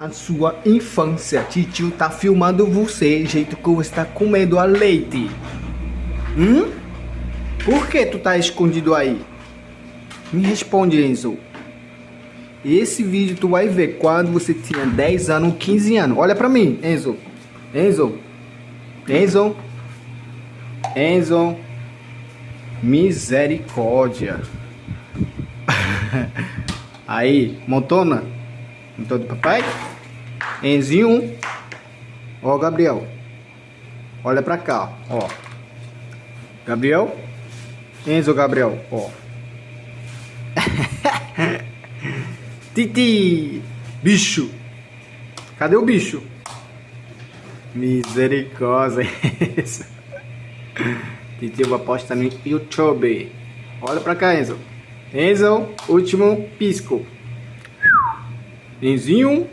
A sua infância, titio tá filmando você, jeito que você tá comendo a leite. Por que tu tá escondido aí? Me responde, Enzo. Esse vídeo tu vai ver quando você tinha 10 anos, 15 anos. Olha pra mim, Enzo. Enzo. Enzo. Enzo. Misericórdia. Aí, montona. Montou do papai? Enzinho. Ó, Gabriel. Olha pra cá, ó. Gabriel. Enzo, Gabriel, ó. Titi. Bicho. Cadê o bicho? Misericórdia. Titi vai postar no YouTube. Olha pra cá, Enzo. Enzo, último pisco. Enzinho.